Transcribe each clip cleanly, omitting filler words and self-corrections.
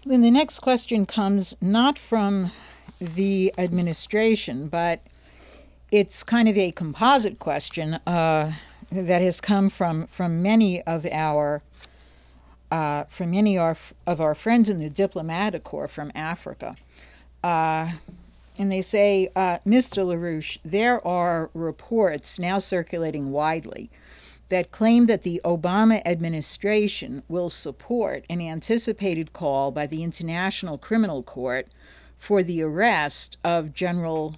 Then the next question comes not from the administration, but it's kind of a composite question that has come from many of our friends in the diplomatic corps from Africa. And they say, Mr. LaRouche, there are reports now circulating widely that claim that the Obama administration will support an anticipated call by the International Criminal Court for the arrest of General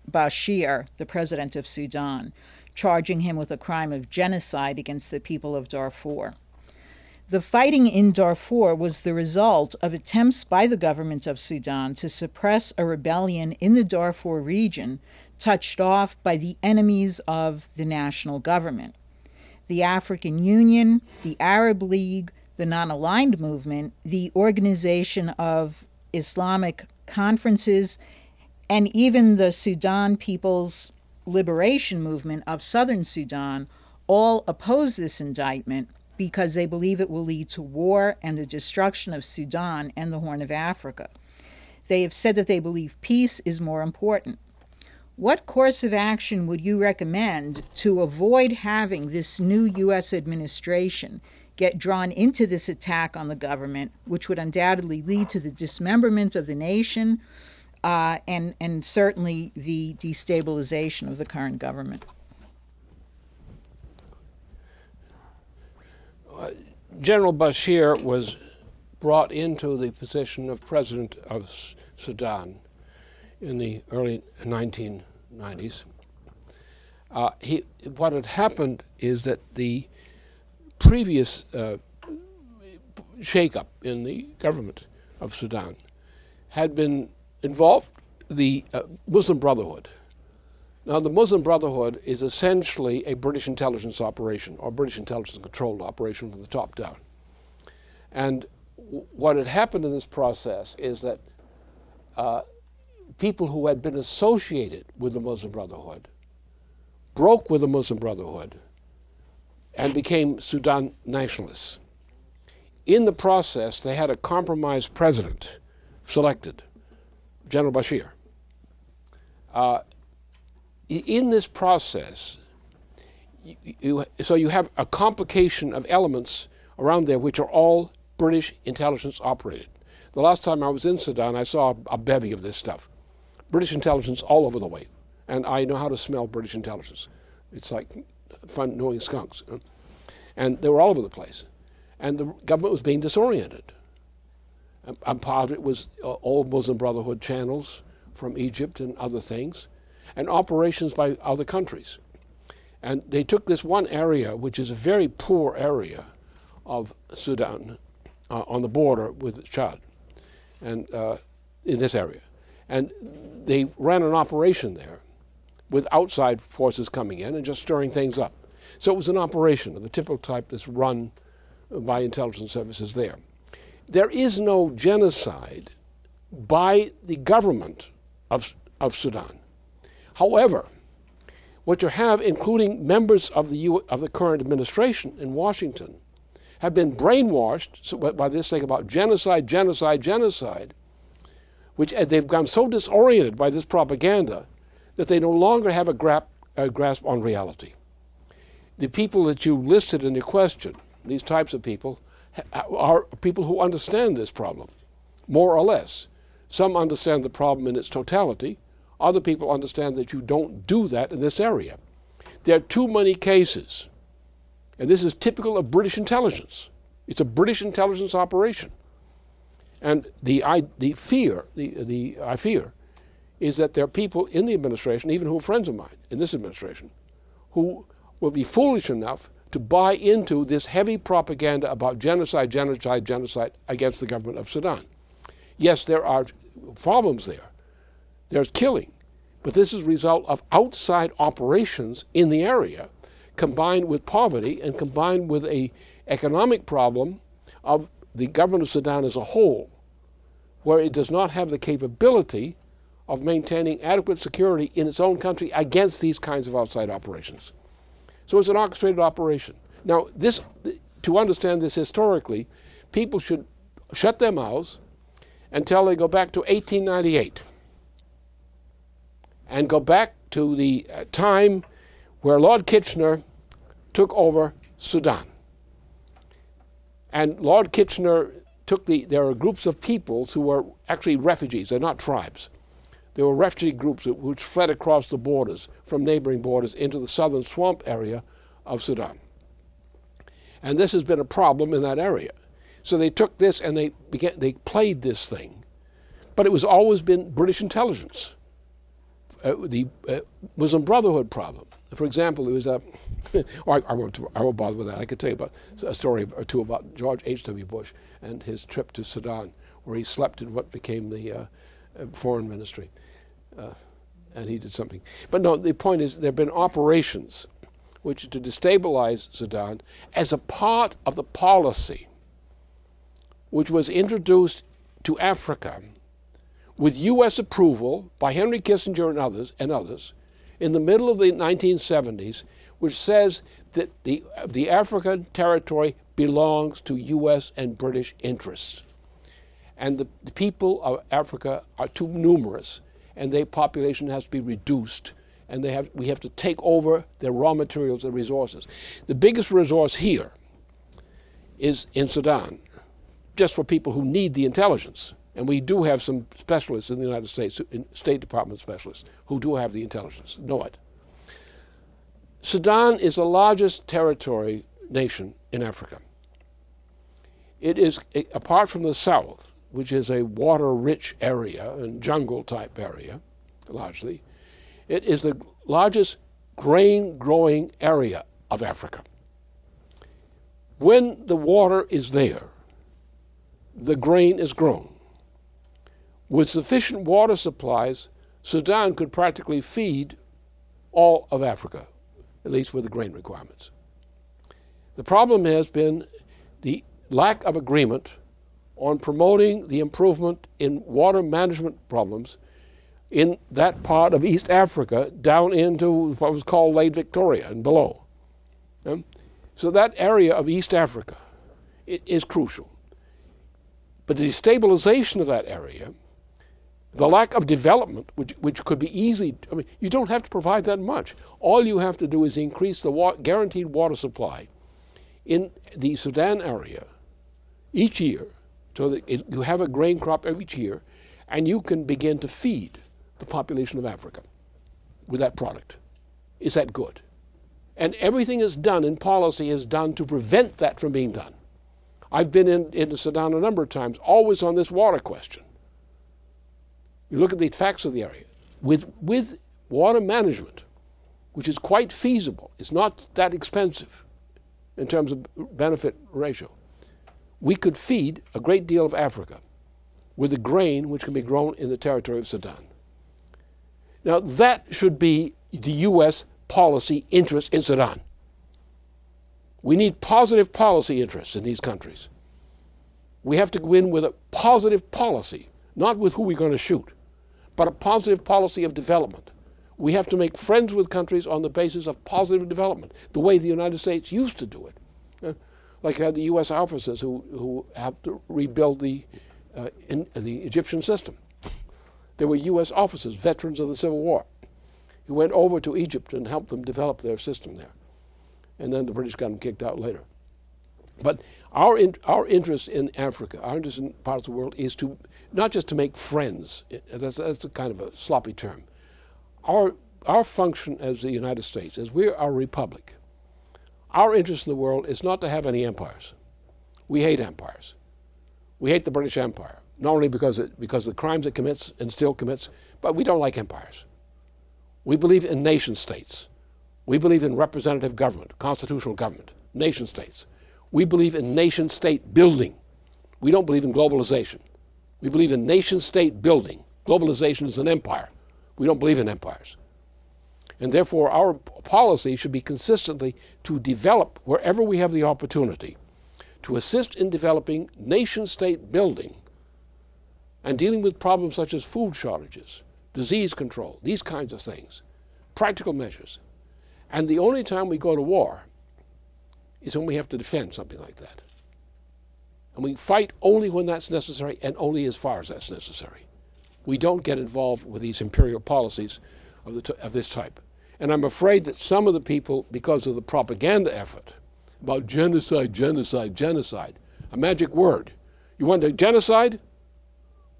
Bashir, the president of Sudan, charging him with a crime of genocide against the people of Darfur. The fighting in Darfur was the result of attempts by the government of Sudan to suppress a rebellion in the Darfur region touched off by the enemies of the national government. The African Union, the Arab League, the Non-Aligned Movement, the Organization of Islamic Conferences, and even the Sudan People's Liberation Movement of Southern Sudan all oppose this indictment because they believe it will lead to war and the destruction of Sudan and the Horn of Africa. They have said that they believe peace is more important. What course of action would you recommend to avoid having this new U.S. administration get drawn into this attack on the government, which would undoubtedly lead to the dismemberment of the nation and certainly the destabilization of the current government? General Bashir was brought into the position of president of Sudan in the early 1990s. What had happened is that the previous shake-up in the government of Sudan had been involved the Muslim Brotherhood. Now, the Muslim Brotherhood is essentially a British intelligence operation, or British intelligence-controlled operation from the top down. And what had happened in this process is that people who had been associated with the Muslim Brotherhood broke with the Muslim Brotherhood and became Sudan nationalists. In the process, they had a compromised president selected, General Bashir. In this process, so you have a complication of elements around there which are all British intelligence operated. The last time I was in Sudan, I saw a bevy of this stuff. British intelligence all over the way. And I know how to smell British intelligence. It's like fun knowing skunks. And they were all over the place. And the government was being disoriented. And part of it was all Muslim Brotherhood channels from Egypt and other things, and operations by other countries. And they took this one area, which is a very poor area of Sudan, on the border with Chad, and in this area. And they ran an operation there with outside forces coming in and just stirring things up. So it was an operation of the typical type that's run by intelligence services there. There is no genocide by the government of Sudan. However, what you have, including members of the current administration in Washington, have been brainwashed by this thing about genocide, which they've gone so disoriented by this propaganda that they no longer have a grasp on reality. The people that you listed in your question, these types of people, are people who understand this problem, more or less. Some understand the problem in its totality. Other people understand that you don't do that in this area. There are too many cases, and this is typical of British intelligence. It's a British intelligence operation. And I fear is that there are people in the administration, even who are friends of mine in this administration, who will be foolish enough to buy into this heavy propaganda about genocide against the government of Sudan. Yes, there are problems there. There's killing. But this is a result of outside operations in the area, combined with poverty and combined with an economic problem of the government of Sudan as a whole, where it does not have the capability of maintaining adequate security in its own country against these kinds of outside operations. So it's an orchestrated operation. Now, to understand this historically, people should shut their mouths until they go back to 1898 and go back to the time where Lord Kitchener took over Sudan. And Lord Kitchener there are groups of peoples who were actually refugees. They're not tribes. There were refugee groups which fled across the borders, from neighboring borders, into the southern swamp area of Sudan. And this has been a problem in that area. So they took this and they played this thing. But it was always been British intelligence. The Muslim Brotherhood problem. For example, there was I won't bother with that. I could tell you about a story or two about George H.W. Bush and his trip to Sudan, where he slept in what became the foreign ministry. And he did something. But no, the point is there have been operations which to destabilize Sudan as a part of the policy which was introduced to Africa with U.S. approval by Henry Kissinger and others in the middle of the 1970s, which says that the African territory belongs to U.S. and British interests. And the people of Africa are too numerous, and their population has to be reduced, and we have to take over their raw materials and resources. The biggest resource here is in Sudan, just for people who need the intelligence. And we do have some specialists in the United States, State Department specialists, who do have the intelligence, know it. Sudan is the largest territory nation in Africa. It is, apart from the south, which is a water-rich area and jungle-type area, largely, it is the largest grain-growing area of Africa. When the water is there, the grain is grown. With sufficient water supplies, Sudan could practically feed all of Africa, at least with the grain requirements. The problem has been the lack of agreement on promoting the improvement in water management problems in that part of East Africa down into what was called Lake Victoria and below. So that area of East Africa is crucial. But the destabilization of that area, the lack of development, which could be easy, I mean, you don't have to provide that much. All you have to do is increase the guaranteed water supply in the Sudan area each year, so that you have a grain crop each year, and you can begin to feed the population of Africa with that product. Is that good? And everything is done in policy is done to prevent that from being done. I've been into Sudan a number of times, always on this water question. You look at the facts of the area. With water management, which is quite feasible, it's not that expensive in terms of benefit ratio, we could feed a great deal of Africa with the grain which can be grown in the territory of Sudan. Now, that should be the U.S. policy interest in Sudan. We need positive policy interests in these countries. We have to go in with a positive policy, not with who we're going to shoot, but a positive policy of development. We have to make friends with countries on the basis of positive development, the way the United States used to do it. Like had the U.S. officers who have to rebuild the Egyptian system. There were U.S. officers, veterans of the Civil War, who went over to Egypt and helped them develop their system there. And then the British got them kicked out later. But our interest in Africa, our interest in parts of the world, is to not just to make friends. That's a kind of a sloppy term. Our function as the United States, as we're a republic, our interest in the world is not to have any empires. We hate empires. We hate the British Empire, not only because of the crimes it commits and still commits, but we don't like empires. We believe in nation states. We believe in representative government, constitutional government, nation states. We believe in nation state building. We don't believe in globalization. We believe in nation state building. Globalization is an empire. We don't believe in empires. And therefore, our policy should be consistently to develop, wherever we have the opportunity, to assist in developing nation-state building and dealing with problems such as food shortages, disease control, these kinds of things, practical measures. And the only time we go to war is when we have to defend something like that. And we fight only when that's necessary and only as far as that's necessary. We don't get involved with these imperial policies of this type. And I'm afraid that some of the people, because of the propaganda effort about genocide, genocide, genocide, a magic word. You want a genocide?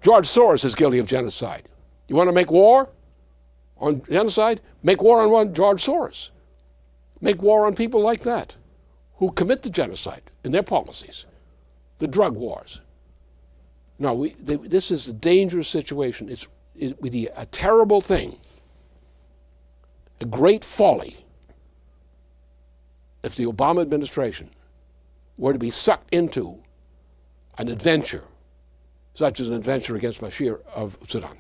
George Soros is guilty of genocide. You want to make war on genocide? Make war on one, George Soros. Make war on people like that who commit the genocide in their policies, the drug wars. No, this is a dangerous situation. It would be a terrible thing, a great folly, if the Obama administration were to be sucked into an adventure, such as an adventure against Bashir of Sudan.